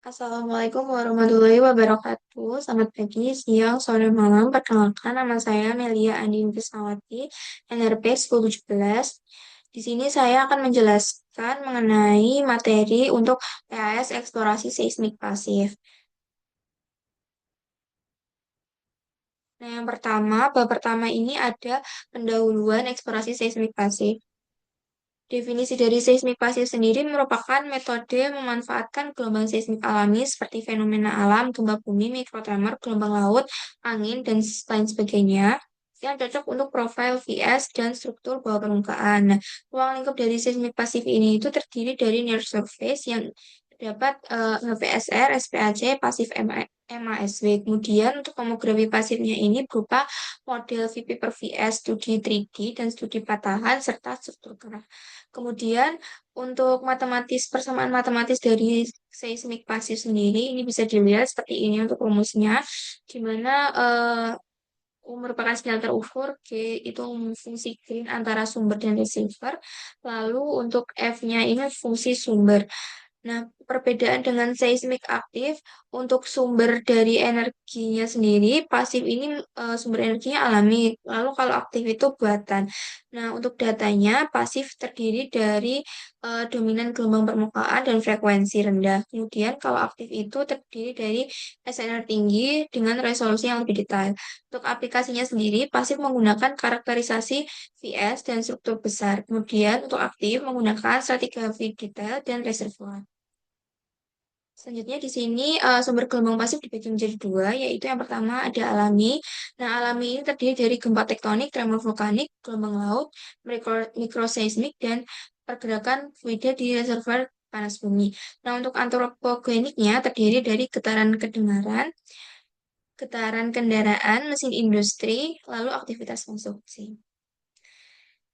Assalamualaikum warahmatullahi wabarakatuh. Selamat pagi, siang, sore, malam. Perkenalkan, nama saya Melia Andini Krisnawati, NRP 1017. Di sini saya akan menjelaskan mengenai materi untuk PAS eksplorasi seismik pasif. Nah, yang pertama, bab pertama ini ada pendahuluan eksplorasi seismik pasif. Definisi dari seismik pasif sendiri merupakan metode memanfaatkan gelombang seismik alami seperti fenomena alam, gempa bumi, mikrotremor, gelombang laut, angin, dan lain sebagainya yang cocok untuk profil VS dan struktur bawah permukaan. Nah, ruang lingkup dari seismik pasif ini itu terdiri dari near surface yang terdapat HPSR, SPAC, pasif MASW. Kemudian untuk tomografi pasifnya ini berupa model VP per VS, studi 3D, dan studi patahan, serta struktur kerah. Kemudian untuk persamaan matematis dari seismik pasif sendiri ini bisa dilihat seperti ini untuk rumusnya, di mana U merupakan skala terukur, G itu fungsi gain antara sumber dan receiver, lalu untuk F-nya ini fungsi sumber. Nah, perbedaan dengan seismik aktif, untuk sumber dari energinya sendiri, pasif ini sumber energinya alami, lalu kalau aktif itu buatan. Nah, untuk datanya, pasif terdiri dari dominan gelombang permukaan dan frekuensi rendah. Kemudian, kalau aktif itu terdiri dari SNR tinggi dengan resolusi yang lebih detail. Untuk aplikasinya sendiri, pasif menggunakan karakterisasi VS dan struktur besar. Kemudian, untuk aktif menggunakan stratigraphy detail dan reservoir. Selanjutnya di sini sumber gelombang pasif dibagi menjadi dua, yaitu yang pertama ada alami. Nah, alami ini terdiri dari gempa tektonik, tremor vulkanik, gelombang laut, mikroseismik, dan pergerakan fluida di reservoir panas bumi. Nah, untuk antropogeniknya terdiri dari getaran kendaraan, mesin industri, lalu aktivitas konsumsi.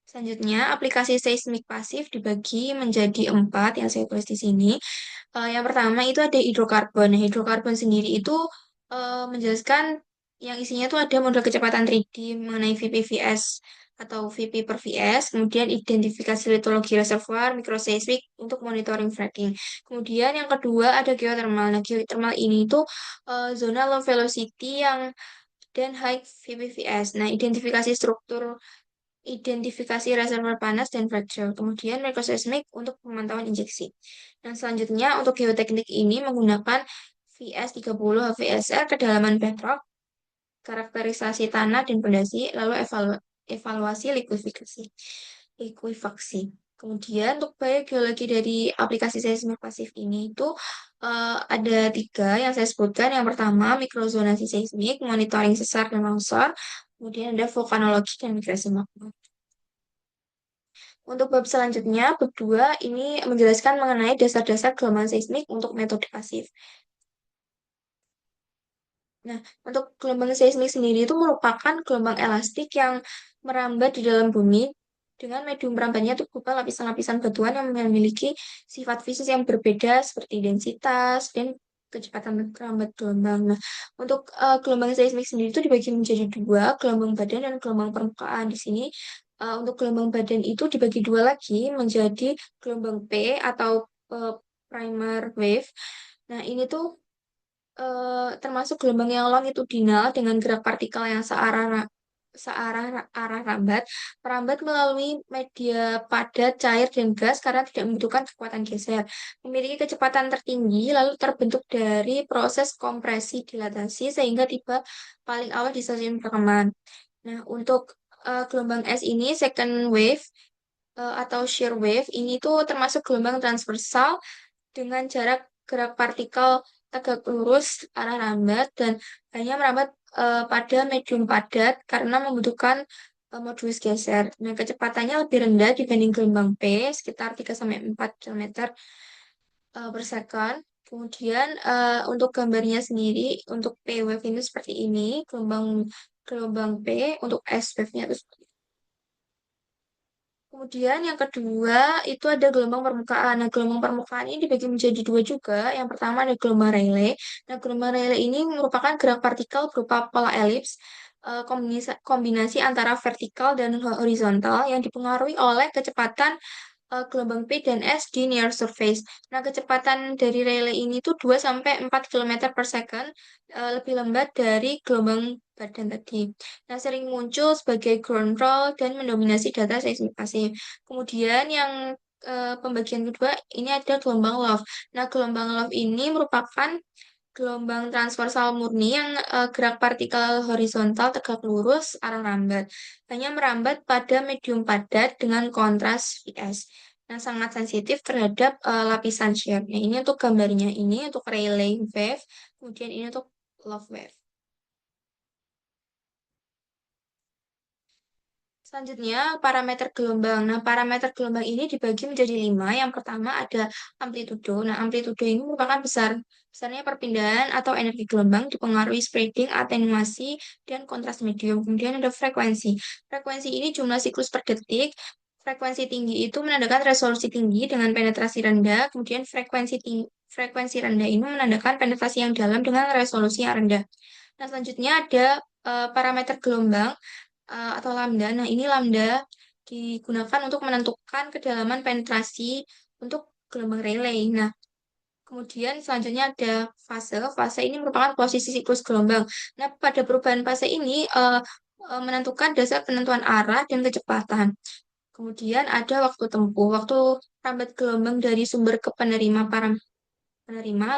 Selanjutnya, aplikasi seismik pasif dibagi menjadi empat yang saya tulis di sini. Yang pertama itu ada hidrokarbon. Nah, hidrokarbon sendiri itu menjelaskan yang isinya itu ada model kecepatan 3D mengenai VPVS atau VP per VS, kemudian identifikasi litologi reservoir, mikroseismik untuk monitoring fracking. Kemudian yang kedua ada geothermal. Nah, geothermal ini itu zona low velocity yang dan high VPVS. Nah, identifikasi reservoir panas dan fracture. Kemudian microseismic untuk pemantauan injeksi. Dan selanjutnya untuk geoteknik ini menggunakan VS30 HVSR kedalaman bedrock, karakterisasi tanah dan pondasi, lalu evaluasi likuifaksi. Kemudian untuk biogeologi dari aplikasi seismik pasif ini itu ada tiga yang saya sebutkan. Yang pertama mikrozonasi seismik, monitoring sesar dan longsor. Kemudian ada vulkanologi dan migrasi magma. Untuk bab selanjutnya, bab 2 ini menjelaskan mengenai dasar-dasar gelombang seismik untuk metode pasif. Nah, untuk gelombang seismik sendiri itu merupakan gelombang elastik yang merambat di dalam bumi dengan medium merambatnya itu berupa lapisan-lapisan batuan yang memiliki sifat fisik yang berbeda seperti densitas dan kecepatan merambat gelombang. Nah, untuk gelombang seismik sendiri itu dibagi menjadi dua, gelombang badan dan gelombang permukaan. Di sini untuk gelombang badan itu dibagi dua lagi menjadi gelombang P atau eh, primer wave. Nah, ini tuh termasuk gelombang yang longitudinal dengan gerak partikel yang arah rambat, merambat melalui media padat, cair, dan gas karena tidak membutuhkan kekuatan geser. Memiliki kecepatan tertinggi, lalu terbentuk dari proses kompresi dilatasi sehingga tiba paling awal di stasiun rekaman. Nah, untuk gelombang S ini, second wave atau shear wave, ini tuh termasuk gelombang transversal dengan jarak gerak partikel tegak lurus arah rambat dan hanya merambat pada medium padat karena membutuhkan modulus geser. Nah, kecepatannya lebih rendah dibanding gelombang P, sekitar 3 sampai 4 kilometer per second. Kemudian untuk gambarnya sendiri, untuk P wave ini seperti ini, gelombang gelombang P, untuk S wave-nya itu seperti ini. Kemudian yang kedua itu ada gelombang permukaan. Nah, gelombang permukaan ini dibagi menjadi dua juga. Yang pertama ada gelombang Rayleigh. Nah, gelombang Rayleigh ini merupakan gerak partikel berupa pola elips, kombinasi antara vertikal dan horizontal yang dipengaruhi oleh kecepatan gelombang P dan S di near surface. Nah, kecepatan dari relay ini tuh 2 sampai 4 kilometer per second, lebih lambat dari gelombang badan tadi. Nah, sering muncul sebagai ground roll dan mendominasi data seismikasi. Kemudian yang pembagian kedua ini ada gelombang Love. Nah, gelombang Love ini merupakan gelombang transversal murni yang gerak partikel horizontal tegak lurus arah rambat. Hanya merambat pada medium padat dengan kontras Vs. Nah, sangat sensitif terhadap lapisan shear. Nah, ini untuk gambarnya ini untuk Rayleigh wave, kemudian ini untuk Love wave. Selanjutnya, parameter gelombang. Nah, parameter gelombang ini dibagi menjadi 5. Yang pertama ada amplitudo. Nah, amplitudo ini merupakan besarnya perpindahan atau energi gelombang dipengaruhi spreading, atenuasi, dan kontras medium. Kemudian ada frekuensi. Frekuensi ini jumlah siklus per detik. Frekuensi tinggi itu menandakan resolusi tinggi dengan penetrasi rendah. Kemudian frekuensi rendah ini menandakan penetrasi yang dalam dengan resolusi yang rendah. Nah, selanjutnya ada parameter gelombang atau lambda. Nah, ini lambda digunakan untuk menentukan kedalaman penetrasi untuk gelombang relay. Nah, kemudian selanjutnya ada fase. Fase ini merupakan posisi siklus gelombang. Nah, pada perubahan fase ini menentukan dasar penentuan arah dan kecepatan. Kemudian ada waktu tempuh. Waktu rambat gelombang dari sumber ke penerima,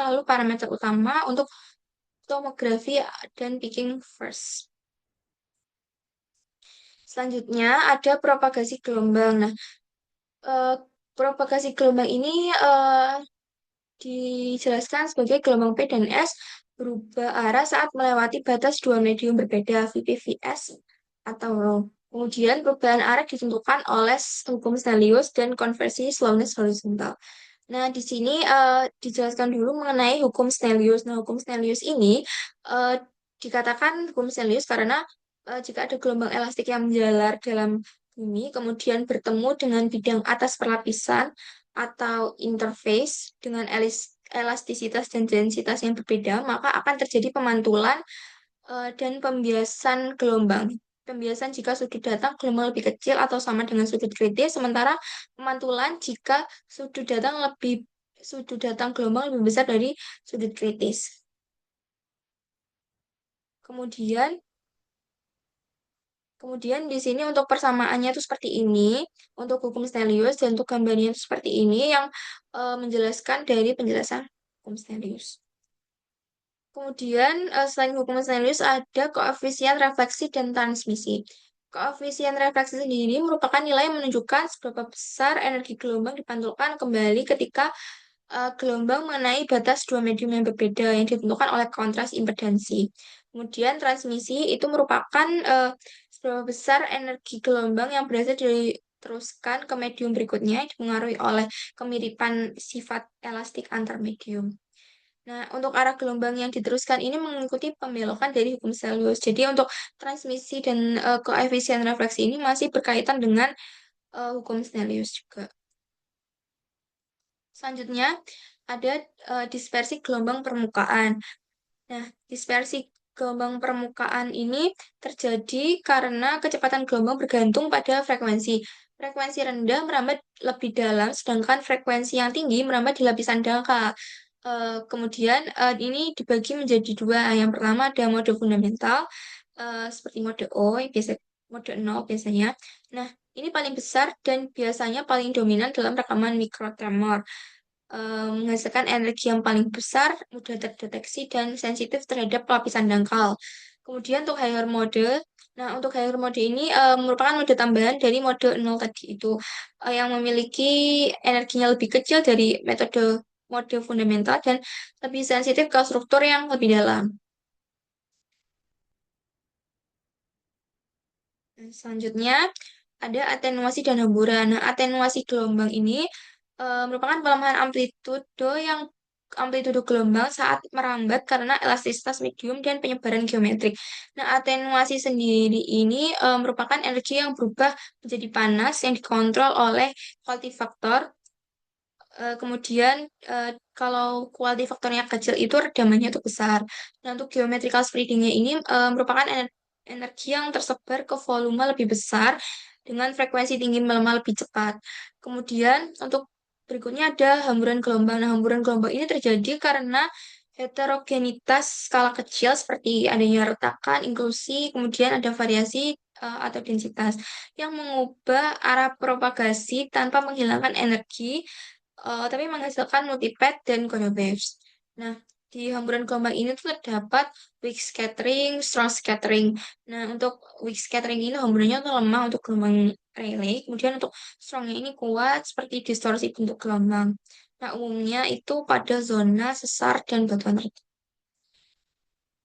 lalu parameter utama untuk tomografi dan picking first. Selanjutnya ada propagasi gelombang. Nah, eh, propagasi gelombang ini dijelaskan sebagai gelombang P dan S berubah arah saat melewati batas dua medium berbeda, VP-VS atau rho. Kemudian perubahan arah ditentukan oleh hukum Snellius dan konversi slowness horizontal. Nah, di sini dijelaskan dulu mengenai hukum Snellius. Nah, hukum Snellius ini eh, dikatakan hukum Snellius karena jika ada gelombang elastik yang menjalar dalam bumi, kemudian bertemu dengan bidang atas perlapisan atau interface dengan elastisitas dan densitas yang berbeda, maka akan terjadi pemantulan dan pembiasan gelombang. Pembiasan jika sudut datang gelombang lebih kecil atau sama dengan sudut kritis, sementara pemantulan jika sudut datang gelombang lebih besar dari sudut kritis. Kemudian, kemudian di sini untuk persamaannya itu seperti ini, untuk hukum Snellius dan untuk gambarnya itu seperti ini yang menjelaskan dari penjelasan hukum Snellius. Kemudian, selain hukum Snellius, ada koefisien refleksi dan transmisi. Koefisien refleksi sendiri merupakan nilai yang menunjukkan seberapa besar energi gelombang dipantulkan kembali ketika gelombang mengenai batas dua medium yang berbeda yang ditentukan oleh kontras impedansi. Kemudian, transmisi itu merupakan seberapa besar energi gelombang yang berhasil diteruskan ke medium berikutnya yang dipengaruhi oleh kemiripan sifat elastik antar medium. Nah, untuk arah gelombang yang diteruskan ini mengikuti pembelokan dari hukum Snellius. Jadi, untuk transmisi dan koefisien refleksi ini masih berkaitan dengan hukum Snellius juga. Selanjutnya, ada dispersi gelombang permukaan. Nah, dispersi gelombang permukaan ini terjadi karena kecepatan gelombang bergantung pada frekuensi. Frekuensi rendah merambat lebih dalam, sedangkan frekuensi yang tinggi merambat di lapisan dangkal. Kemudian ini dibagi menjadi dua. Yang pertama ada mode fundamental, seperti mode O, mode 0 biasanya. Nah, ini paling besar dan biasanya paling dominan dalam rekaman mikrotremor, menghasilkan energi yang paling besar, mudah terdeteksi, dan sensitif terhadap lapisan dangkal. Kemudian untuk higher mode, nah untuk higher mode ini merupakan mode tambahan dari mode 0 tadi itu, yang memiliki energinya lebih kecil dari mode fundamental dan lebih sensitif ke struktur yang lebih dalam. Nah, selanjutnya ada atenuasi dan hemburan. Nah, atenuasi gelombang ini merupakan pelemahan amplitudo gelombang saat merambat karena elastisitas medium dan penyebaran geometrik. Nah, atenuasi sendiri ini merupakan energi yang berubah menjadi panas yang dikontrol oleh quality factor. Kemudian kalau quality faktornya kecil itu redamannya itu besar. Nah, untuk geometrical spreadingnya ini merupakan energi yang tersebar ke volume lebih besar dengan frekuensi tinggi melemah lebih cepat. Kemudian untuk berikutnya ada hamburan gelombang. Nah, hamburan gelombang ini terjadi karena heterogenitas skala kecil seperti adanya retakan, inklusi, kemudian ada variasi atau densitas yang mengubah arah propagasi tanpa menghilangkan energi, tapi menghasilkan multiplet dan Coriolis waves. Nah, di hamburan gelombang ini tuh terdapat weak scattering, strong scattering. Nah, untuk weak scattering ini hamburannya tuh lemah untuk gelombang Rayleigh, kemudian untuk strongnya ini kuat seperti distorsi bentuk gelombang. Nah, umumnya itu pada zona sesar dan batuan retak.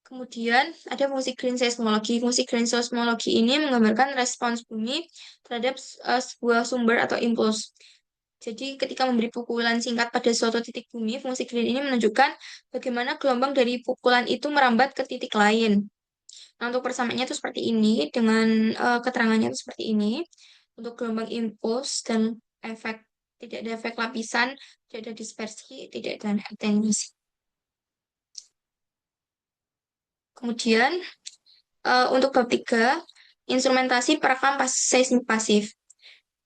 Kemudian ada fungsi green seismologi. Fungsi green seismologi ini menggambarkan respons bumi terhadap sebuah sumber atau impuls. Jadi ketika memberi pukulan singkat pada suatu titik bumi, fungsi green ini menunjukkan bagaimana gelombang dari pukulan itu merambat ke titik lain. Nah, untuk persamaannya itu seperti ini, dengan keterangannya itu seperti ini. Untuk gelombang impuls dan efek, tidak ada efek lapisan, tidak ada dispersi, tidak ada atenuasi. Kemudian untuk bab 3, instrumentasi perekam seismik pasif.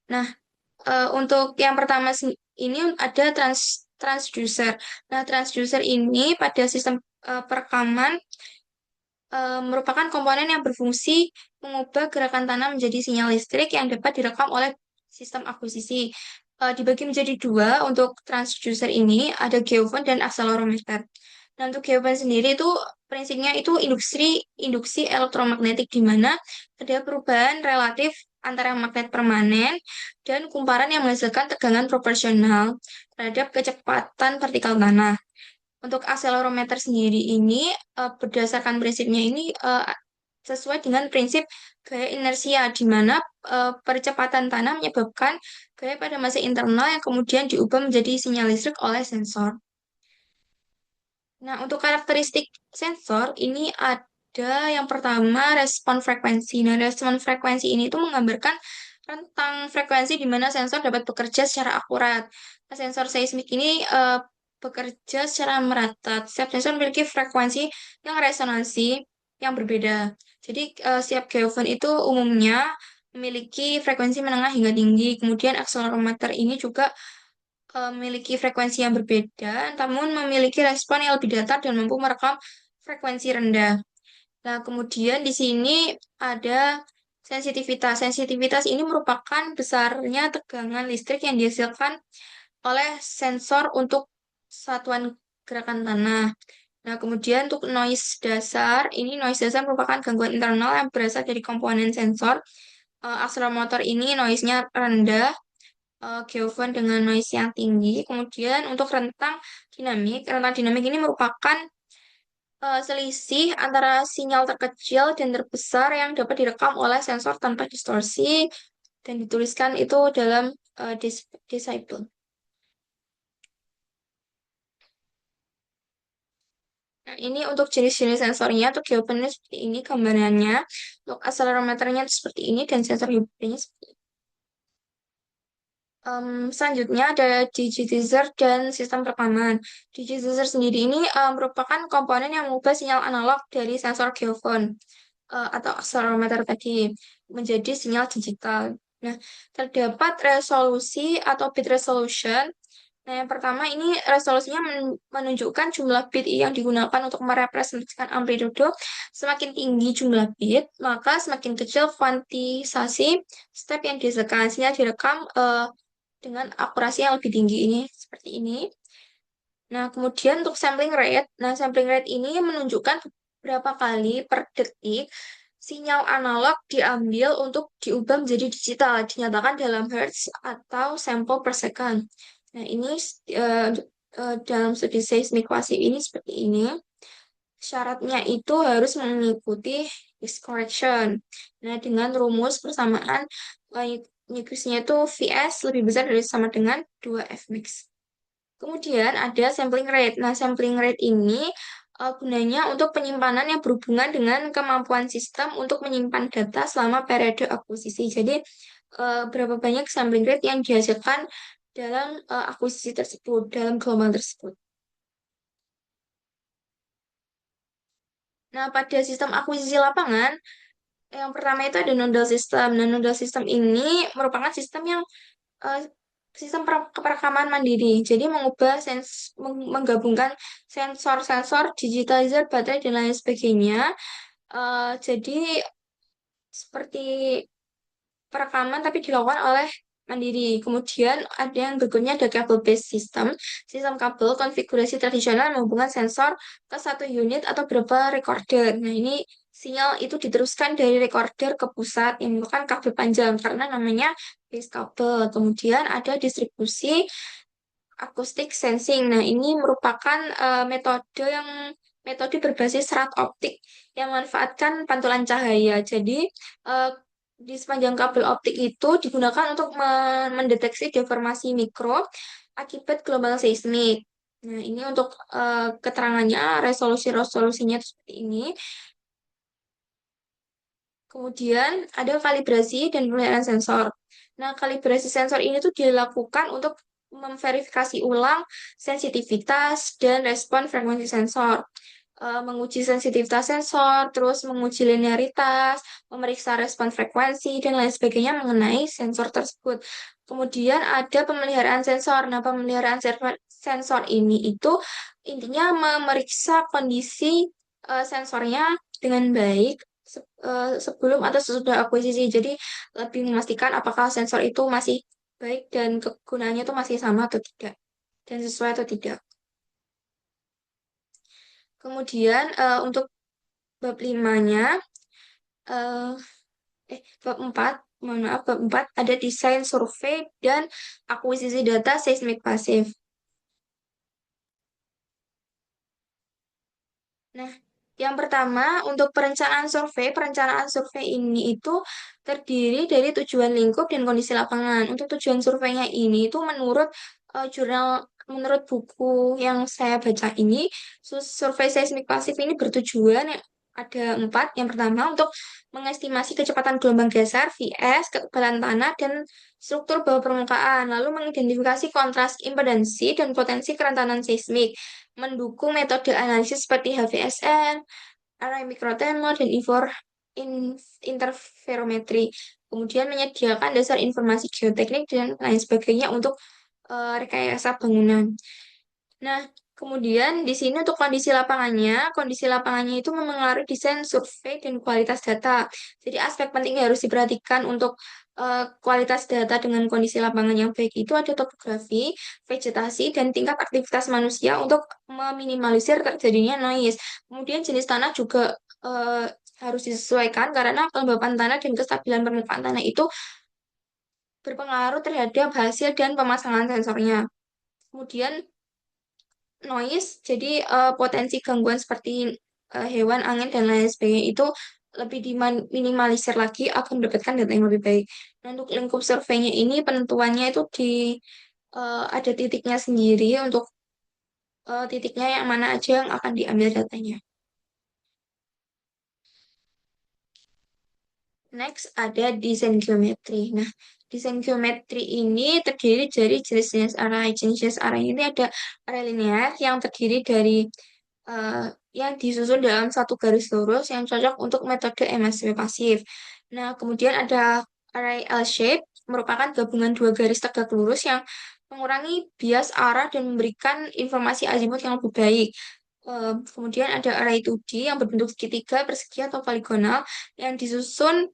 Nah, untuk yang pertama ini ada transducer. Nah, transducer ini pada sistem perekaman merupakan komponen yang berfungsi mengubah gerakan tanah menjadi sinyal listrik yang dapat direkam oleh sistem akuisisi. Dibagi menjadi dua untuk transducer ini, ada geofon dan akselerometer. Nah, untuk geofon sendiri itu prinsipnya itu induksi elektromagnetik di mana ada perubahan relatif antara magnet permanen dan kumparan yang menghasilkan tegangan proporsional terhadap kecepatan vertikal tanah. Untuk akselerometer sendiri ini berdasarkan prinsipnya ini sesuai dengan prinsip gaya inersia di mana percepatan tanah menyebabkan gaya pada massa internal yang kemudian diubah menjadi sinyal listrik oleh sensor. Nah, untuk karakteristik sensor ini ada yang pertama respon frekuensi. Nah, respon frekuensi ini itu menggambarkan rentang frekuensi di mana sensor dapat bekerja secara akurat. Nah, sensor seismik ini bekerja secara merata. Setiap sensor memiliki frekuensi yang resonansi yang berbeda. Jadi, setiap geofon itu umumnya memiliki frekuensi menengah hingga tinggi. Kemudian akselerometer ini juga memiliki frekuensi yang berbeda, namun memiliki respon yang lebih datar dan mampu merekam frekuensi rendah. Nah, kemudian di sini ada sensitivitas. Sensitivitas ini merupakan besarnya tegangan listrik yang dihasilkan oleh sensor untuk satuan gerakan tanah. Nah, kemudian untuk noise dasar, ini noise dasar merupakan gangguan internal yang berasal dari komponen sensor. Akselerometer ini noise-nya rendah, geofon dengan noise yang tinggi. Kemudian untuk rentang dinamik ini merupakan selisih antara sinyal terkecil dan terbesar yang dapat direkam oleh sensor tanpa distorsi dan dituliskan itu dalam decibel. Nah, ini untuk jenis-jenis sensornya, untuk geofonnya seperti ini gambarannya, untuk akselerometernya itu seperti ini, dan sensor hibridnya seperti ini. Selanjutnya ada digitizer dan sistem rekaman. Digitizer sendiri ini merupakan komponen yang mengubah sinyal analog dari sensor geofon atau akselerometer tadi menjadi sinyal digital. Nah, terdapat resolusi atau bit resolution. Nah, yang pertama ini resolusinya menunjukkan jumlah bit yang digunakan untuk merepresentasikan amplitudo. Semakin tinggi jumlah bit, maka semakin kecil kuantisasi step yang dihasilkan. Sinyal direkam dengan akurasi yang lebih tinggi ini seperti ini. Nah, kemudian untuk sampling rate, nah sampling rate ini menunjukkan berapa kali per detik sinyal analog diambil untuk diubah menjadi digital, dinyatakan dalam hertz atau sampel per second. Nah, ini dalam studi seismik pasif ini seperti ini. Syaratnya itu harus mengikuti disk correction. Nah, dengan rumus persamaan Nyquistnya itu Vs lebih besar dari sama dengan 2 Fmax. Kemudian ada sampling rate. Nah, sampling rate ini gunanya untuk penyimpanan yang berhubungan dengan kemampuan sistem untuk menyimpan data selama periode akuisisi. Jadi, berapa banyak sampling rate yang dihasilkan dalam akuisisi tersebut, dalam gelombang tersebut. Nah, pada sistem akuisisi lapangan, Yang pertama itu ada nodal system. Nah, nodal system ini merupakan sistem yang eh, sistem keperekaman mandiri. Jadi mengubah menggabungkan sensor-sensor, digitizer, baterai dan lain sebagainya. Jadi seperti perekaman tapi dilakukan oleh mandiri. Kemudian ada yang berikutnya ada cable based system. Sistem kabel konfigurasi tradisional menghubungkan sensor ke satu unit atau beberapa recorder. Nah, ini sinyal itu diteruskan dari recorder ke pusat yang merupakan kabel panjang karena namanya base kabel. Kemudian ada distribusi acoustic sensing. Nah, ini merupakan metode berbasis serat optik yang memanfaatkan pantulan cahaya. Jadi, eh, di sepanjang kabel optik itu digunakan untuk mendeteksi deformasi mikro akibat gelombang seismik. Nah, ini untuk keterangannya, resolusinya itu seperti ini. Kemudian ada kalibrasi dan pemeliharaan sensor. Nah, kalibrasi sensor ini tuh dilakukan untuk memverifikasi ulang sensitivitas dan respon frekuensi sensor. Menguji sensitivitas sensor, terus menguji linearitas, memeriksa respon frekuensi, dan lain sebagainya mengenai sensor tersebut. Kemudian ada pemeliharaan sensor. Nah, pemeliharaan sensor ini itu intinya memeriksa kondisi sensornya dengan baik sebelum atau sesudah akuisisi. Jadi lebih memastikan apakah sensor itu masih baik dan kegunaannya itu masih sama atau tidak dan sesuai atau tidak. Kemudian untuk bab limanya, eh bab 4, mohon maaf, bab 4 ada desain survei dan akuisisi data seismik pasif. Nah, yang pertama untuk perencanaan survei ini itu terdiri dari tujuan lingkup dan kondisi lapangan. Untuk tujuan surveinya ini itu menurut buku yang saya baca ini, survei seismik pasif ini bertujuan ada 4. Yang pertama untuk mengestimasi kecepatan gelombang dasar, VS, ketebalan tanah, dan struktur bawah permukaan. Lalu mengidentifikasi kontras impedansi dan potensi kerentanan seismik mendukung metode analisis seperti HVSN, array mikrotremor, dan interferometri. Kemudian menyediakan dasar informasi geoteknik dan lain sebagainya untuk rekayasa bangunan. Nah, kemudian di sini untuk kondisi lapangannya itu memengaruhi desain survei dan kualitas data. Jadi aspek penting yang harus diperhatikan untuk kualitas data dengan kondisi lapangan yang baik itu ada topografi, vegetasi, dan tingkat aktivitas manusia untuk meminimalisir terjadinya noise. Kemudian jenis tanah juga harus disesuaikan karena kelembapan tanah dan kestabilan permukaan tanah itu berpengaruh terhadap hasil dan pemasangan sensornya. Kemudian noise, jadi potensi gangguan seperti hewan, angin, dan lain sebagainya itu lebih diminimalisir lagi agar mendapatkan data yang lebih baik. Nah, untuk lingkup surveinya ini penentuannya itu ada titiknya sendiri untuk titiknya yang mana aja yang akan diambil datanya. Next ada desain geometri. Nah, desain geometri ini terdiri dari jenis-jenis array. Jenis-jenis array ini ada array linear yang terdiri dari eh, yang disusun dalam satu garis lurus yang cocok untuk metode emasif pasif. Nah, kemudian ada array L-shape, merupakan gabungan dua garis tegak lurus yang mengurangi bias arah dan memberikan informasi azimut yang lebih baik. Kemudian ada array 2D yang berbentuk segitiga, persegi, atau poligonal yang disusun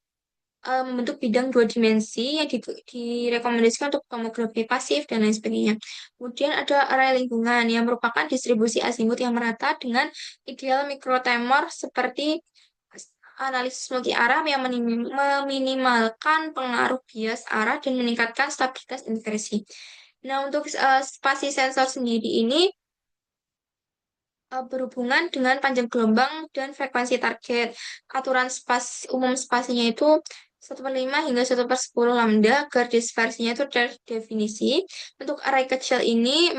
membentuk bidang dua dimensi yang direkomendasikan untuk tomografi pasif dan lain sebagainya. Kemudian ada area lingkungan yang merupakan distribusi azimut yang merata dengan ideal mikrotremor seperti analisis multi arah yang meminimalkan pengaruh bias arah dan meningkatkan stabilitas inversi. Nah, untuk spasi sensor sendiri ini berhubungan dengan panjang gelombang dan frekuensi target. Aturan umum spasinya itu 1/5 hingga 1/10 lambda, agar dispersinya itu terdefinisi. Untuk array kecil ini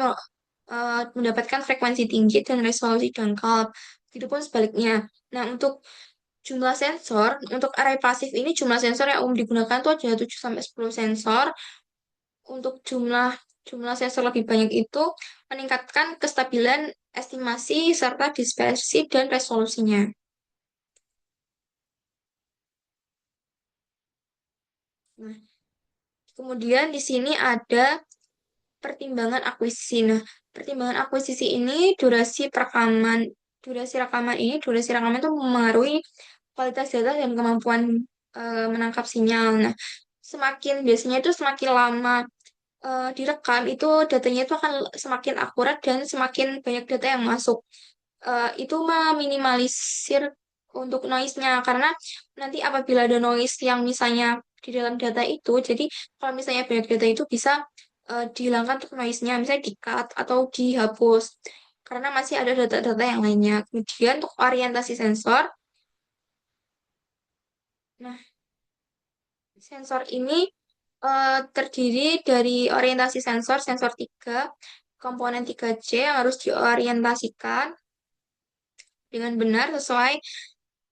mendapatkan frekuensi tinggi dan resolusi dangkal. Begitupun sebaliknya. Nah, untuk jumlah sensor, untuk array pasif ini jumlah sensor yang umum digunakan itu ada 7-10 sensor. Untuk jumlah sensor lebih banyak itu meningkatkan kestabilan estimasi serta dispersi dan resolusinya. Nah, kemudian di sini ada pertimbangan akuisisi. Nah, pertimbangan akuisisi ini durasi rekaman itu memengaruhi kualitas data dan kemampuan menangkap sinyal. Nah, biasanya itu semakin lama direkam itu datanya itu akan semakin akurat dan semakin banyak data yang masuk. Itu meminimalisir untuk noise-nya karena nanti apabila ada noise yang misalnya di dalam data itu, jadi kalau misalnya banyak data itu bisa dihilangkan untuk noise-nya, misalnya di-cut atau dihapus karena masih ada data-data yang lainnya. Kemudian untuk orientasi sensor, nah sensor ini terdiri dari orientasi sensor, sensor 3 komponen 3C yang harus diorientasikan dengan benar sesuai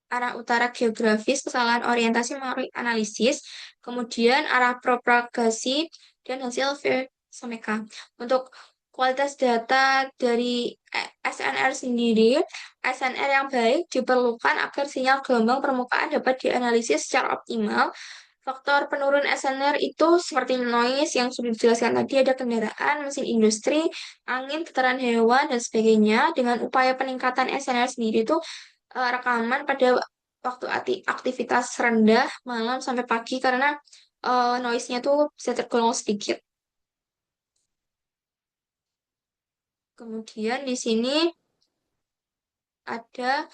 arah utara geografis, kesalahan orientasi mengalami analisis, kemudian arah propagasi, dan hasil VSMK. Untuk kualitas data dari SNR sendiri, SNR yang baik diperlukan agar sinyal gelombang permukaan dapat dianalisis secara optimal. Faktor penurun SNR itu seperti noise yang sudah dijelaskan tadi, ada kendaraan, mesin industri, angin, getaran hewan, dan sebagainya. Dengan upaya peningkatan SNR sendiri itu rekaman pada waktu aktivitas rendah malam sampai pagi karena noise-nya tuh bisa tergolong sedikit. Kemudian di sini ada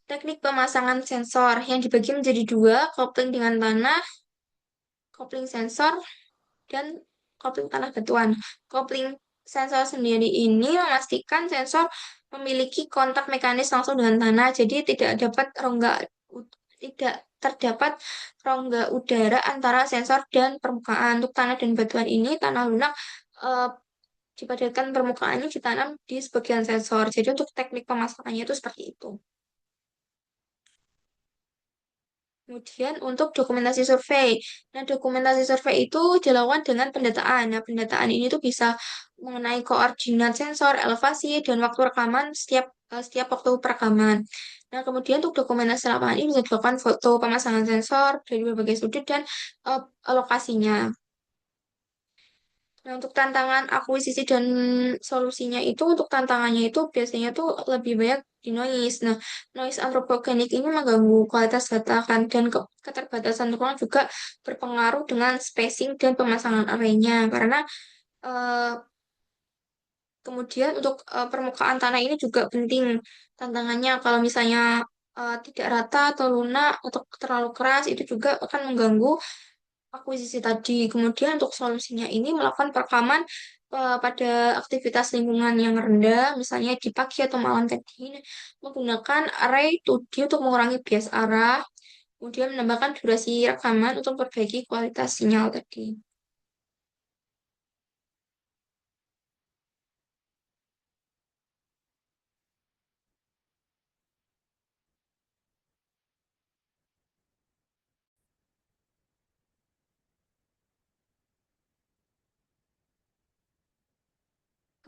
teknik pemasangan sensor yang dibagi menjadi dua, kopling dengan tanah, kopling sensor, dan kopling tanah batuan. Kopling sensor sendiri ini memastikan sensor memiliki kontak mekanis langsung dengan tanah, jadi tidak terdapat rongga udara antara sensor dan permukaan. Untuk tanah dan batuan ini, tanah lunak eh, dipadatkan permukaannya ditanam di sebagian sensor. Jadi untuk teknik pemasangannya itu seperti itu. Kemudian untuk dokumentasi survei. Nah, dokumentasi survei itu dilakukan dengan pendataan. Nah, pendataan ini tuh bisa mengenai koordinat sensor, elevasi, dan waktu rekaman setiap waktu perekaman. Nah, kemudian untuk dokumentasi lapangan ini bisa dilakukan foto pemasangan sensor dari berbagai sudut dan eh, lokasinya. Nah, untuk tantangan akuisisi dan solusinya itu, untuk tantangannya itu biasanya tuh lebih banyak di noise. Nah, noise antropogenik ini mengganggu kualitas data kan, dan keterbatasan ruang juga berpengaruh dengan spacing dan pemasangan arraynya. Karena eh, kemudian untuk permukaan tanah ini juga penting tantangannya. Kalau misalnya tidak rata atau lunak atau terlalu keras, itu juga akan mengganggu akuisisi tadi. Kemudian untuk solusinya ini melakukan perekaman pada aktivitas lingkungan yang rendah, misalnya di pagi atau malam tadi, menggunakan array 2D untuk mengurangi bias arah, kemudian menambahkan durasi rekaman untuk memperbaiki kualitas sinyal tadi.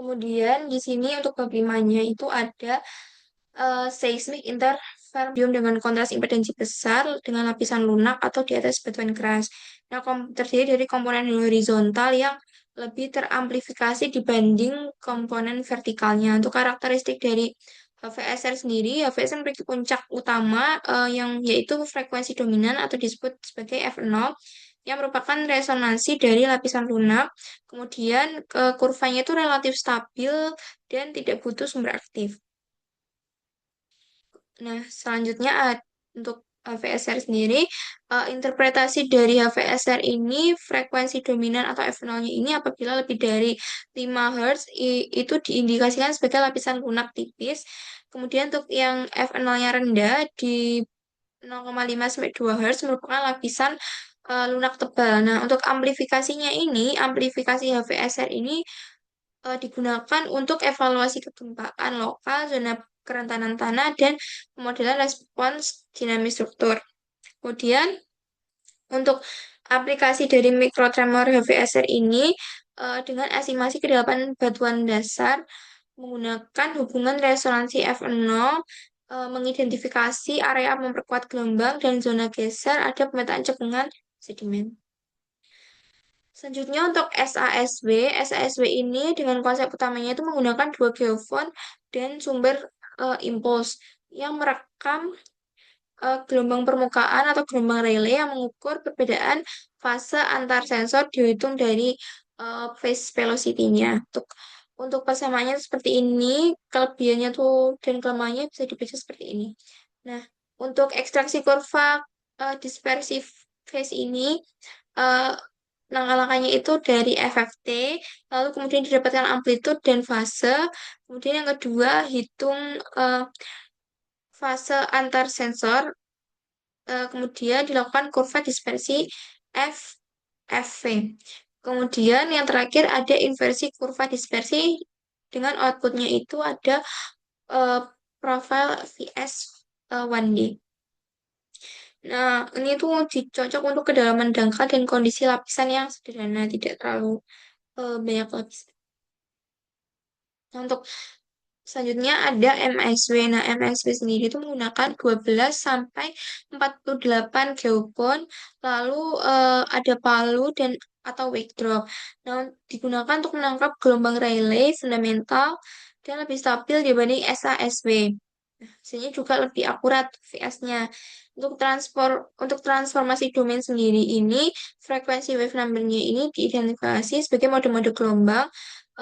Kemudian di sini untuk bab 5-nya itu ada seismic interferbium dengan kontras impedansi besar dengan lapisan lunak atau di atas batuan keras. Nah, terdiri dari komponen horizontal yang lebih teramplifikasi dibanding komponen vertikalnya. Untuk karakteristik dari HVSR sendiri, HVSR memiliki puncak utama yang yaitu frekuensi dominan atau disebut sebagai F0 yang merupakan resonansi dari lapisan lunak. Kemudian kurvanya itu relatif stabil dan tidak butuh sumber aktif. Nah, selanjutnya untuk HVSR sendiri, interpretasi dari HVSR ini, frekuensi dominan atau F0-nya ini apabila lebih dari 5 Hz itu diindikasikan sebagai lapisan lunak tipis. Kemudian untuk yang F0-nya rendah di 0,5 sampai 2 Hz merupakan lapisan lunak tebal. Nah, untuk amplifikasi HVSR ini digunakan untuk evaluasi kegempaan lokal, zona kerentanan tanah, dan pemodelan respons dinamis struktur. Kemudian, untuk aplikasi dari mikrotremor HVSR ini dengan estimasi kedalaman batuan dasar menggunakan hubungan resonansi F0 mengidentifikasi area memperkuat gelombang dan zona geser ada pemetaan cekungan sedimen. Selanjutnya untuk SASW, SASW ini dengan konsep utamanya itu menggunakan dua geofon dan sumber impuls yang merekam gelombang permukaan atau gelombang Rayleigh yang mengukur perbedaan fase antar sensor dihitung dari phase velocity-nya. Untuk persamaannya seperti ini, kelebihannya tuh dan kelemahannya bisa dibaca seperti ini. Nah, untuk ekstraksi kurva dispersif phase ini, eh, langkah-langkahnya itu dari FFT, lalu kemudian didapatkan amplitude dan fase. Kemudian yang kedua, hitung eh, fase antar sensor. Kemudian dilakukan kurva dispersi F, FV. Kemudian yang terakhir ada inversi kurva dispersi dengan outputnya itu ada eh, profil VS 1D. Nah, ini tuh cocok untuk kedalaman dangkal dan kondisi lapisan yang sederhana, tidak terlalu banyak lapisan. Nah, untuk selanjutnya ada MSW. Nah, MSW sendiri itu menggunakan 12 sampai 48 geopon, lalu ada palu dan atau wake drop. Nah, digunakan untuk menangkap gelombang Rayleigh fundamental dan lebih stabil dibanding SASW. Nah, hasilnya juga lebih akurat VS-nya. Untuk transformasi domain sendiri ini, frekuensi wave number-nya ini diidentifikasi sebagai mode-mode gelombang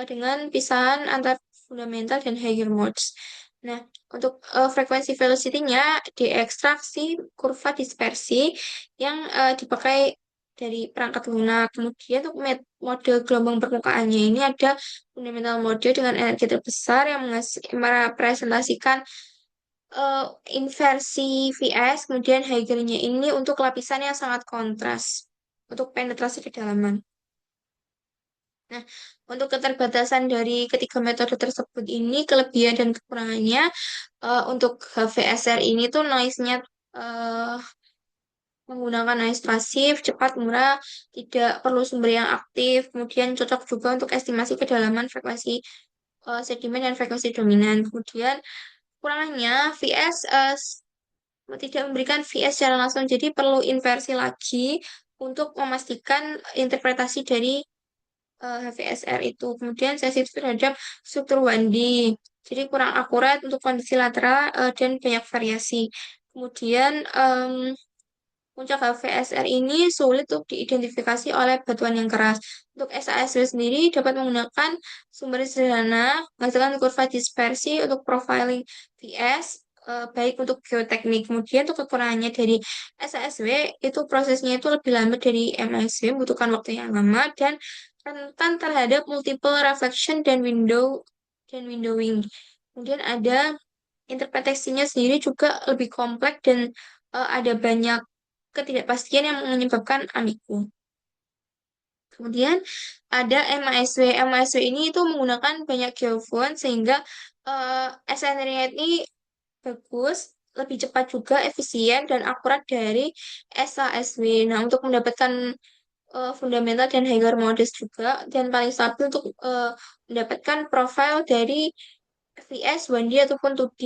dengan pisahan antar fundamental dan higher modes. Nah, untuk frekuensi velocity-nya diekstraksi kurva dispersi yang dipakai dari perangkat lunak. Kemudian untuk mode gelombang permukaannya ini ada fundamental mode dengan energi terbesar yang merepresentasikan eh, inversi VS, kemudian Hegel-nya ini untuk lapisan yang sangat kontras, untuk penetrasi kedalaman. Nah, untuk keterbatasan dari ketiga metode tersebut ini, kelebihan dan kekurangannya, untuk HVSR ini tuh noise-nya eh, menggunakan noise pasif, cepat, murah, tidak perlu sumber yang aktif, kemudian cocok juga untuk estimasi kedalaman frekuensi sedimen dan frekuensi dominan. Kemudian kekurangannya, VS tidak memberikan VS secara langsung, jadi perlu inversi lagi untuk memastikan interpretasi dari HVSR itu. Kemudian sensitif terhadap struktur 1D, jadi kurang akurat untuk kondisi lateral dan banyak variasi. Kemudian puncak HVSR ini sulit untuk diidentifikasi oleh batuan yang keras. Untuk SASW sendiri dapat menggunakan sumber sederhana, menghasilkan kurva dispersi untuk profiling VS, baik untuk geoteknik. Kemudian untuk kekurangannya dari SASW, itu prosesnya itu lebih lambat dari MASW, membutuhkan waktu yang lama, dan rentan terhadap multiple reflection dan windowing. Kemudian ada interpretasinya sendiri juga lebih kompleks dan ada banyak ketidakpastian yang menyebabkan ambigu. Kemudian ada MASW. MASW ini itu menggunakan banyak geofon sehingga SNR-nya ini bagus, lebih cepat juga, efisien dan akurat dari SASW. Nah, untuk mendapatkan fundamental dan higher models juga dan paling stabil untuk mendapatkan profil dari VS, 1D ataupun 2D.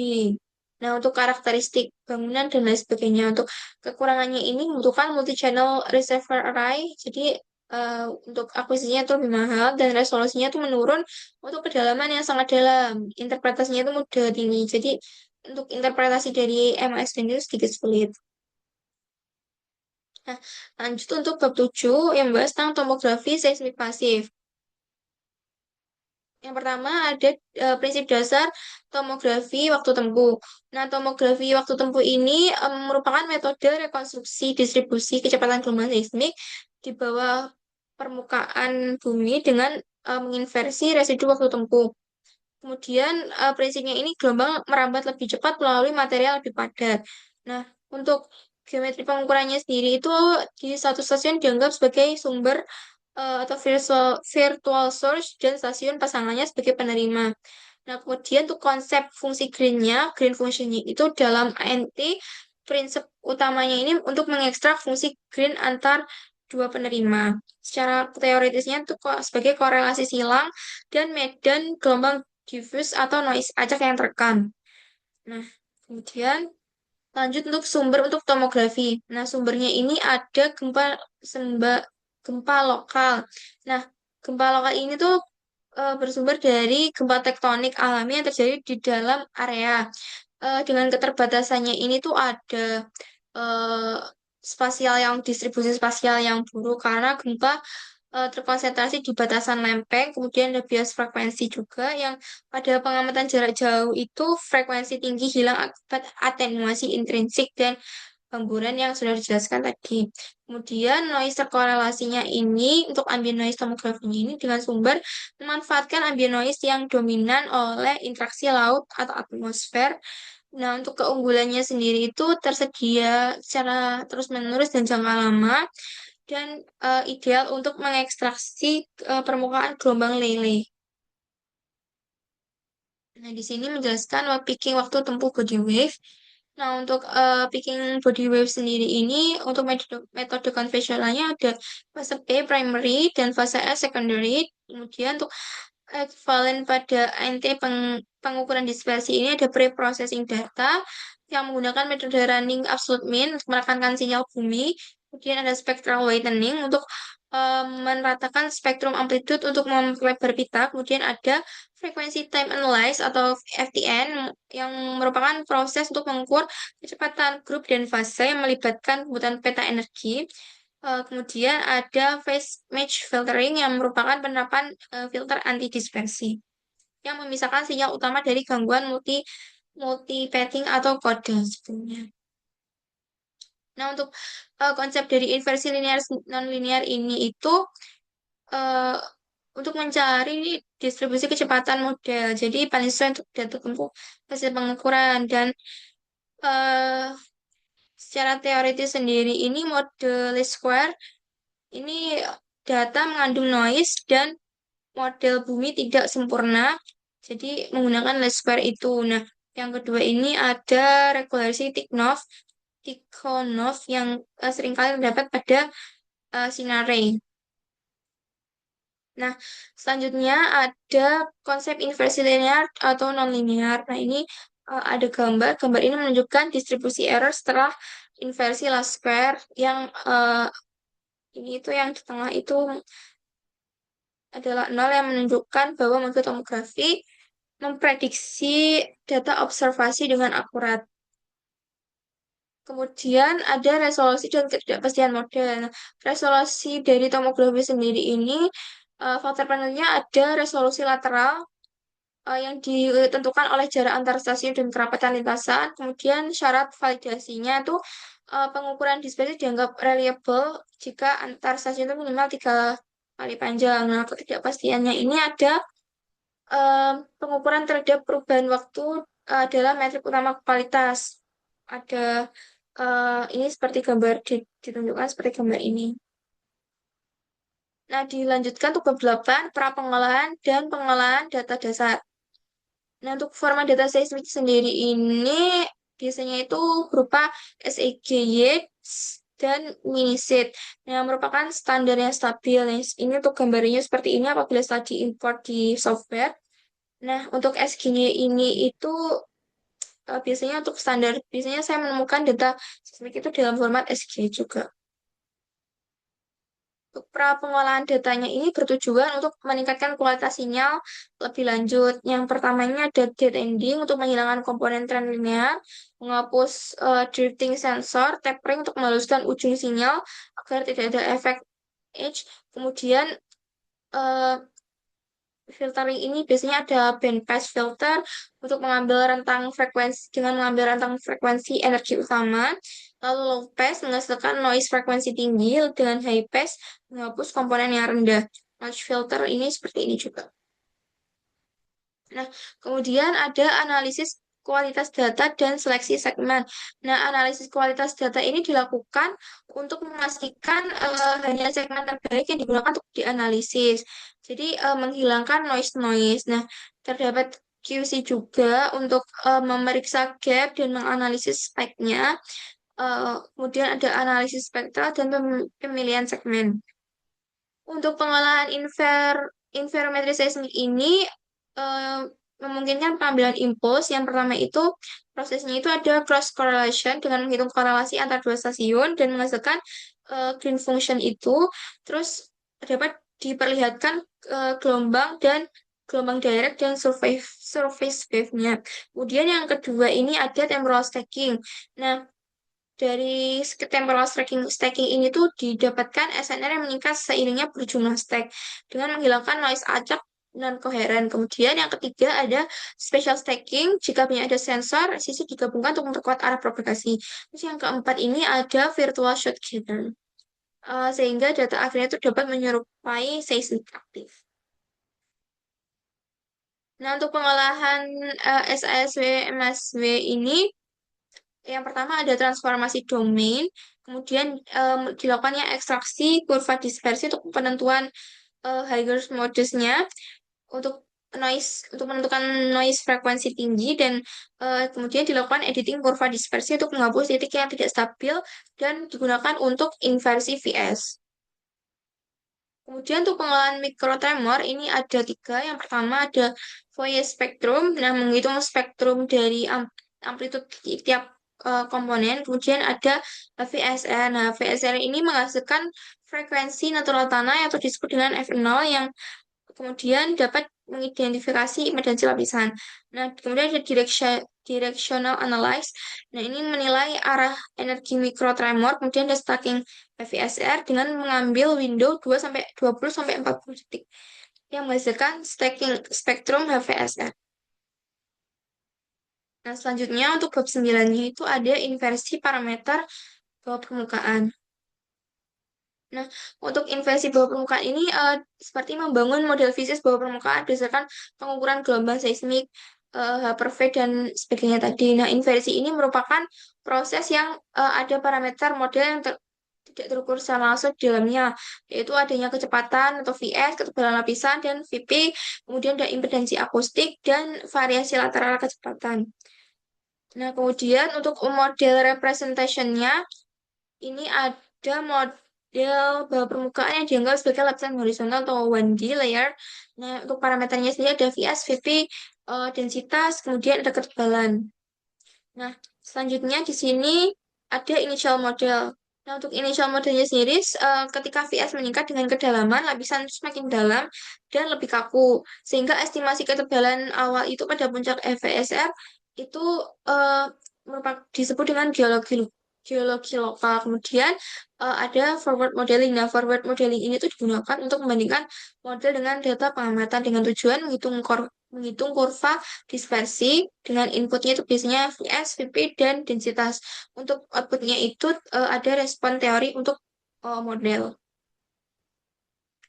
Nah, untuk karakteristik bangunan dan lain sebagainya, untuk kekurangannya ini membutuhkan multi-channel receiver array, jadi untuk akuisisinya itu lebih mahal dan resolusinya itu menurun untuk kedalaman yang sangat dalam. Interpretasinya itu mudah tinggi, jadi untuk interpretasi dari MAS ini sedikit sulit. Nah, lanjut untuk bab 7 yang membahas tentang tomografi seismik pasif. Yang pertama ada prinsip dasar tomografi waktu tempuh. Nah, tomografi waktu tempuh ini merupakan metode rekonstruksi distribusi kecepatan gelombang seismik di bawah permukaan bumi dengan menginversi residu waktu tempuh. Kemudian prinsipnya ini gelombang merambat lebih cepat melalui material lebih padat. Nah, untuk geometri pengukurannya sendiri itu di satu stasiun dianggap sebagai sumber atau virtual source dan stasiun pasangannya sebagai penerima. Nah, kemudian untuk konsep fungsi green functionnya itu dalam ANT, prinsip utamanya ini untuk mengekstrak fungsi green antar dua penerima. Secara teoritisnya itu sebagai korelasi silang dan medan gelombang diffuse atau noise acak yang terekam. Nah, kemudian lanjut untuk sumber untuk tomografi. Nah, sumbernya ini ada gempa gempa lokal. Nah, gempa lokal ini tuh bersumber dari gempa tektonik alami yang terjadi di dalam area. Dengan keterbatasannya ini tuh ada eh, distribusi spasial yang buruk karena gempa terkonsentrasi di batasan lempeng, kemudian ada bias frekuensi juga yang pada pengamatan jarak jauh itu frekuensi tinggi hilang akibat atenuasi intrinsik dan gamburan yang sudah dijelaskan tadi. Kemudian noise terkorelasinya ini untuk ambient noise tomografinya ini dengan sumber memanfaatkan ambient noise yang dominan oleh interaksi laut atau atmosfer. Nah, untuk keunggulannya sendiri itu tersedia secara terus-menerus dan jangka lama dan ideal untuk mengekstraksi permukaan gelombang lele. Nah, di sini menjelaskan picking waktu tempuh body wave. Nah, untuk picking body wave sendiri ini, untuk metode konvensionalnya ada fase P primary dan fase S secondary. Kemudian untuk ekvivalen pada NT pengukuran dispersi ini ada pre-processing data yang menggunakan metode running absolute mean untuk menekankan sinyal bumi. Kemudian ada spectral whitening untuk meratakan spektrum amplitude untuk memperlebar pita. Kemudian ada frekuensi time analyze atau FTN yang merupakan proses untuk mengukur kecepatan grup dan fase yang melibatkan kebutuhan peta energi. Kemudian ada phase match filtering yang merupakan penerapan filter anti dispersi yang memisahkan sinyal utama dari gangguan multipathing atau kode sebenarnya. Nah, untuk konsep dari inversi linear non-linear ini itu eh, untuk mencari distribusi kecepatan model. Jadi paling sesuai untuk data tempuh hasil pengukuran dan eh, secara teoritis sendiri ini model least square ini data mengandung noise dan model bumi tidak sempurna. Jadi menggunakan least square itu. Nah, yang kedua ini ada regularisi Tikhonov yang seringkali terdapat pada sinar ray. Nah, selanjutnya ada konsep inversi linear atau non-linear. Nah, ini ada gambar. Gambar ini menunjukkan distribusi error setelah inversi last square yang ini itu yang di tengah itu adalah nol yang menunjukkan bahwa metode tomografi memprediksi data observasi dengan akurat. Kemudian ada resolusi dan ketidakpastian model. Nah, resolusi dari tomografi sendiri ini faktor penentunya ada resolusi lateral yang ditentukan oleh jarak antar stasiun dan kerapatan lintasan. Kemudian syarat validasinya itu pengukuran dispersi dianggap reliable jika antar stasiun itu minimal 3 kali panjang. Nah, ketidakpastiannya ini ada pengukuran terhadap perubahan waktu adalah metrik utama kualitas. Ada ini seperti gambar ditunjukkan seperti gambar ini. Nah, dilanjutkan untuk bab 8, pra-pengolahan dan pengolahan data dasar. Nah, untuk format data seismik sendiri ini biasanya itu berupa SEGY dan miniset yang merupakan standar yang stabil. Nah, ini untuk gambarnya seperti ini apabila setelah diimport di software. Nah, untuk SGY ini itu biasanya untuk standar, biasanya saya menemukan data seismik itu dalam format SGY juga. Untuk pra pengolahan datanya ini bertujuan untuk meningkatkan kualitas sinyal lebih lanjut. Yang pertamanya ada dead ending untuk menghilangkan komponen tren linear, menghapus drifting sensor, tapering untuk meluluskan ujung sinyal agar tidak ada efek edge. Kemudian eh, filtering ini biasanya ada bandpass filter untuk mengambil rentang frekuensi dengan mengambil rentang frekuensi energi utama. Lalu low pass menghasilkan noise frekuensi tinggi dengan high pass menghapus komponen yang rendah. Notch filter ini seperti ini juga. Nah, kemudian ada analisis kualitas data dan seleksi segmen. Nah, analisis kualitas data ini dilakukan untuk memastikan hanya segmen terbaik yang digunakan untuk dianalisis. Jadi, menghilangkan noise-noise. Nah, terdapat QC juga untuk memeriksa gap dan menganalisis speknya. Kemudian ada analisis spektral dan pemilihan segmen. Untuk pengolahan inferometri seismik ini eh, memungkinkan pengambilan impuls. Yang pertama itu prosesnya itu ada cross correlation dengan menghitung korelasi antar dua stasiun dan menghasilkan green function itu, terus dapat diperlihatkan gelombang dan gelombang direct dan surface wave-nya. Kemudian yang kedua ini ada temporal stacking. Nah, dari temporal stacking ini tuh didapatkan SNR yang meningkat seiringnya berjumlah stack dengan menghilangkan noise acak non koheren. Kemudian yang ketiga ada spatial stacking. Jika punya ada sensor, sisi digabungkan untuk memperkuat arah propagasi. Terus yang keempat ini ada virtual shot gather. Sehingga data akhirnya itu dapat menyerupai seismik aktif. Nah, untuk pengolahan SASW MSW ini, yang pertama ada transformasi domain, kemudian dilakukannya ekstraksi kurva dispersi untuk penentuan Higher modusnya untuk untuk menentukan noise frekuensi tinggi dan kemudian dilakukan editing kurva dispersi untuk menghapus titik yang tidak stabil dan digunakan untuk inversi VS. Kemudian untuk pengolahan mikrotremor ini ada tiga. Yang pertama ada Fourier spectrum, nah menghitung spektrum dari amplitude tiap komponen. Kemudian ada VSR. Nah, VSR ini menghasilkan frekuensi natural tanah atau disebut dengan F0 yang kemudian dapat mengidentifikasi impedansi lapisan. Nah, kemudian ada directional analysis. Nah, ini menilai arah energi mikrotremor, kemudian ada stacking VSR dengan mengambil window 2 sampai 20 sampai 40 detik yang menghasilkan stacking spektrum HVSR. Nah, selanjutnya untuk bab 9-nya itu ada inversi parameter bawah permukaan. Nah, untuk inversi bawah permukaan ini seperti membangun model fisis bawah permukaan berdasarkan pengukuran gelombang seismik, H per V, dan sebagainya tadi. Nah, inversi ini merupakan proses yang ada parameter model yang tidak terukur secara langsung di dalamnya, yaitu adanya kecepatan atau VS, ketebalan lapisan, dan VP, kemudian ada impedansi akustik, dan variasi lateral kecepatan. Nah, kemudian untuk model representation-nya, ini ada model bawah permukaan yang dianggap sebagai lapisan horizontal atau 1D layer. Nah, untuk parameternya sendiri ada VS, VP, densitas, kemudian ada ketebalan. Nah, selanjutnya di sini ada initial model. Nah, untuk initial modelnya sendiri, ketika VS meningkat dengan kedalaman, lapisan semakin dalam dan lebih kaku. Sehingga estimasi ketebalan awal itu pada puncak FVSR itu eh, disebut dengan geologi lokal. Kemudian ada forward modeling. Nah, forward modeling ini tuh digunakan untuk membandingkan model dengan data pengamatan dengan tujuan menghitung kurva dispersi dengan inputnya itu biasanya VS, VP, dan densitas. Untuk outputnya itu ada respon teori untuk model.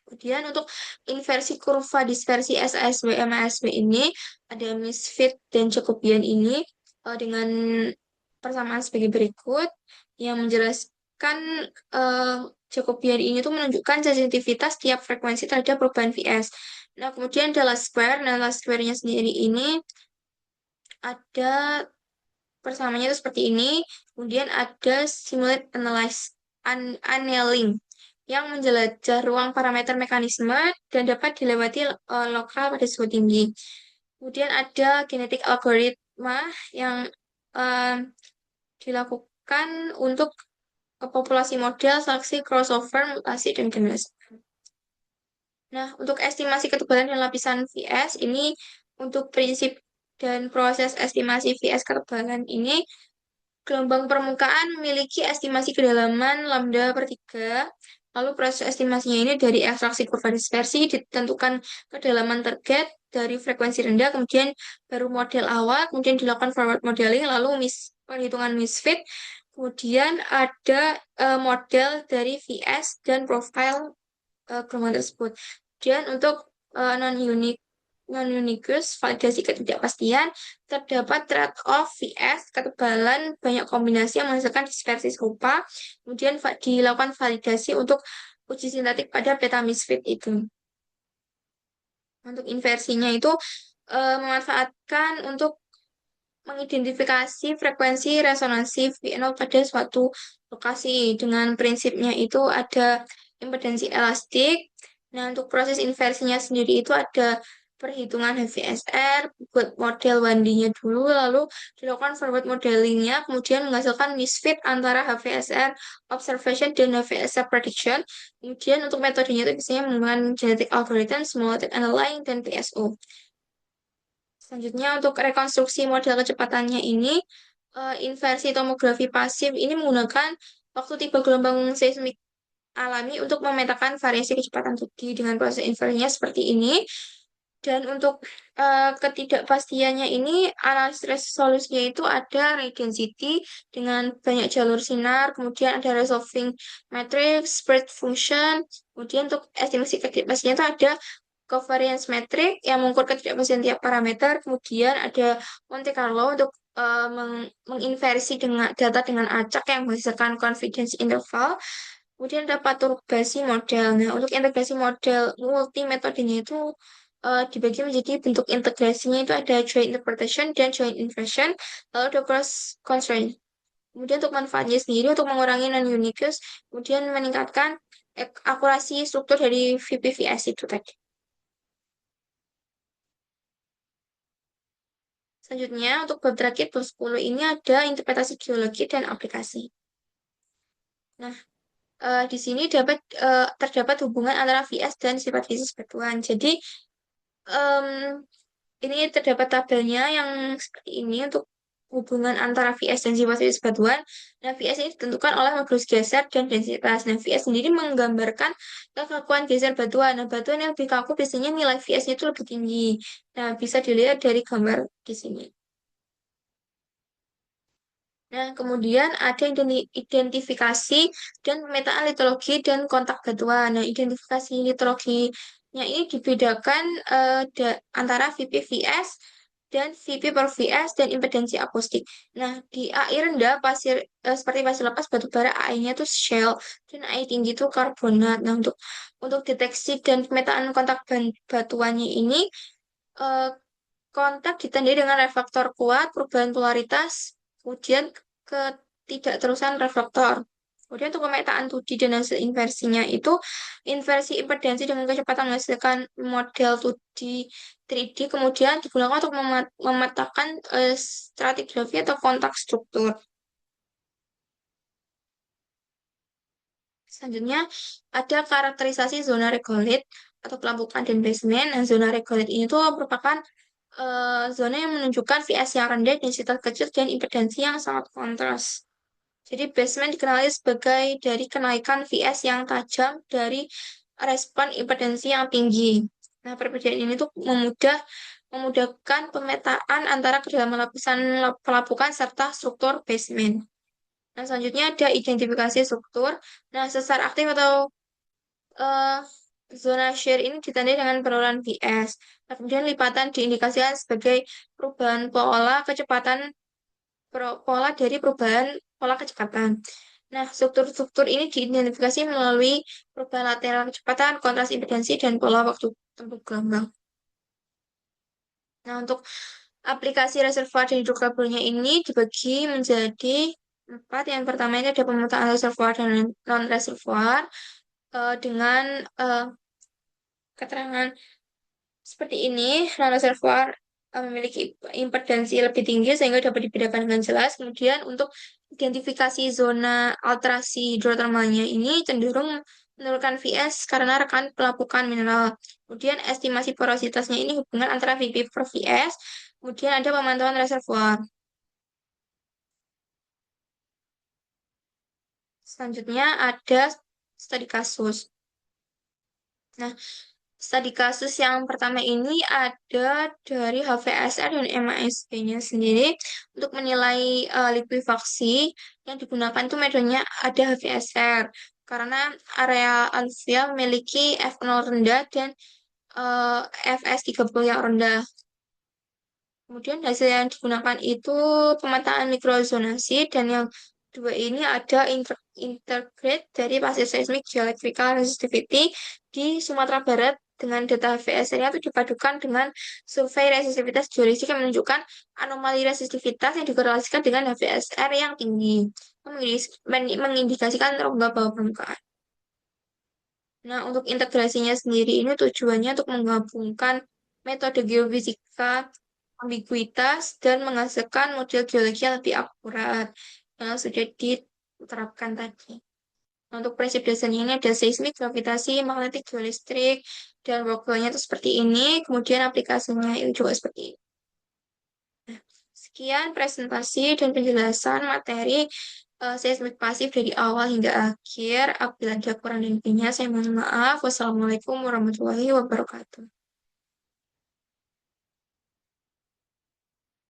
Kemudian untuk inversi kurva dispersi SASW MASW ini ada misfit dan Jacobian ini dengan persamaan sebagai berikut yang menjelaskan eh, Jacobian ini tuh menunjukkan sensitivitas tiap frekuensi terhadap perubahan VS. Nah, kemudian ada last square. Nah, last square-nya sendiri ini ada persamaannya itu seperti ini. Kemudian ada simulate analyze annealing yang menjelajah ruang parameter mekanisme dan dapat dilewati lokal pada suhu tinggi. Kemudian ada genetik algoritma yang eh, dilakukan untuk populasi model, seleksi, crossover, mutasi, dan generasi. Nah, untuk estimasi ketebalan dan lapisan VS, ini untuk prinsip dan proses estimasi VS ketebalan ini, gelombang permukaan memiliki estimasi kedalaman lambda per 3. Lalu proses estimasinya ini dari ekstraksi kurva dispersi, ditentukan kedalaman target dari frekuensi rendah, kemudian baru model awal, kemudian dilakukan forward modeling, lalu perhitungan misfit, kemudian ada model dari VS dan profile gelombang tersebut. Dan untuk non-uniqueness, validasi ketidakpastian, terdapat trade-off VS, ketebalan, banyak kombinasi yang menghasilkan dispersi serupa, kemudian dilakukan validasi untuk uji sintetik pada beta misfit itu. Untuk inversinya itu memanfaatkan untuk mengidentifikasi frekuensi resonansi V0 pada suatu lokasi. Dengan prinsipnya itu ada impedansi elastik. Nah, untuk proses inversinya sendiri itu ada perhitungan HVSR, buat model 1D-nya dulu, lalu dilakukan forward modelingnya, kemudian menghasilkan misfit antara HVSR observation dan HVSR prediction. Kemudian untuk metodenya itu biasanya menggunakan genetic algorithm, small underlying, dan PSO. Selanjutnya untuk rekonstruksi model kecepatannya ini, inversi tomografi pasif ini menggunakan waktu tiba gelombang seismik alami untuk memetakan variasi kecepatan 2D dengan proses inversinya seperti ini. Dan untuk ketidakpastiannya ini, analisis resolusinya itu ada ray density dengan banyak jalur sinar, kemudian ada resolving matrix, spread function, kemudian untuk estimasi ketidakpastiannya itu ada covariance metric yang mengukur ketidakpastian tiap parameter, kemudian ada Monte Carlo untuk menginversi dengan data dengan acak yang menghasilkan confidence interval. Kemudian ada perturbasi model. Nah, untuk integrasi model multi metodenya itu dibagi menjadi bentuk integrasinya itu ada joint interpretation dan joint inversion, lalu ada cross constraint. Kemudian untuk manfaatnya sendiri untuk mengurangi non-uniqueness, kemudian meningkatkan akurasi struktur dari VPVS itu tadi. Selanjutnya, untuk bab terakhir, bab 10 ini ada interpretasi geologi dan aplikasi. Nah, di sini terdapat hubungan antara VS dan sifat fisik batuan. Jadi, em, ini terdapat tabelnya yang seperti ini untuk hubungan antara VS dan sifat fisik batuan. Nah, VS ini ditentukan oleh modulus geser dan densitas. Nah, VS sendiri menggambarkan kekakuan geser batuan. Nah, batuan yang lebih kaku biasanya nilai VS-nya itu lebih tinggi. Nah, bisa dilihat dari gambar di sini. Nah, kemudian ada identifikasi dan pemetaan litologi dan kontak batuan. Nah, identifikasi litologinya ini dibedakan antara VPVS dan VP per VS dan impedansi akustik. Nah, di AI rendah seperti pasir lepas batu bara AI-nya itu shell dan AI tinggi itu karbonat. Nah, untuk deteksi dan pemetaan kontak batuannya ini eh, kontak ditandai dengan reflektor kuat, perubahan polaritas, kemudian ketidakterusan reflektor. Kemudian untuk pemetaan 2D dan hasil inversinya itu inversi impedansi dengan kecepatan menghasilkan model 2D 3D kemudian digunakan untuk memetakan stratigrafi atau kontak struktur. Selanjutnya ada karakterisasi zona regolith atau pelambukan dan basement. Nah, zona regolith ini tuh merupakan zona yang menunjukkan VS yang rendah, densitas kecil, dan impedansi yang sangat kontras. Jadi basement dikenali sebagai dari kenaikan VS yang tajam dari respon impedansi yang tinggi. Nah, perbedaan ini tuh memudahkan pemetaan antara kedalaman lapisan pelapukan serta struktur basement. Nah, selanjutnya ada identifikasi struktur. Nah, sesar aktif atau eh, zona shear ini ditandai dengan penurunan VS. Nah, kemudian lipatan diindikasikan sebagai perubahan pola dari perubahan pola kecepatan. Nah, struktur-struktur ini diidentifikasi melalui perubahan lateral kecepatan, kontras impedansi, dan pola waktu tempuh gelombang. Nah, untuk aplikasi reservoir dan hidrokarbonnya ini dibagi menjadi 4. Yang pertama ini ada pemetaan reservoir dan non-reservoir dengan keterangan seperti ini. Non-reservoir memiliki impedansi lebih tinggi sehingga dapat dibedakan dengan jelas. Kemudian untuk identifikasi zona alterasi hidrotermalnya ini cenderung menurunkan VS karena rekan pelapukan mineral. Kemudian estimasi porositasnya ini hubungan antara VP per VS. Kemudian ada pemantauan reservoir. Selanjutnya ada studi kasus. Nah, studi kasus yang pertama ini ada dari HVSR dan MASP-nya sendiri untuk menilai likuifaksi yang digunakan itu metodenya ada HVSR karena area aluvial memiliki F0 rendah dan eh, FS30 yang rendah. Kemudian hasil yang digunakan itu pemetaan mikrozonasi dan yang dua ini ada integrate dari pasir seismik geoelectrical resistivity di Sumatera Barat dengan data VSR-nya itu dipadukan dengan survei resistivitas geologistik yang menunjukkan anomali resistivitas yang dikorelasikan dengan HVSR yang tinggi, mengindikasikan rongga bawah permukaan. Nah, untuk integrasinya sendiri ini tujuannya untuk menggabungkan metode geofisika ambiguitas dan menghasilkan model geologi yang lebih akurat yang sudah diterapkan tadi. Untuk prinsip dasarnya ini ada seismik, gravitasi, magnetik, geolistrik, dan workflow-nya itu seperti ini. Kemudian aplikasinya itu juga seperti ini. Sekian presentasi dan penjelasan materi seismik pasif dari awal hingga akhir. Apabila ada kurang dan lebihnya, saya mohon maaf. Wassalamualaikum warahmatullahi wabarakatuh.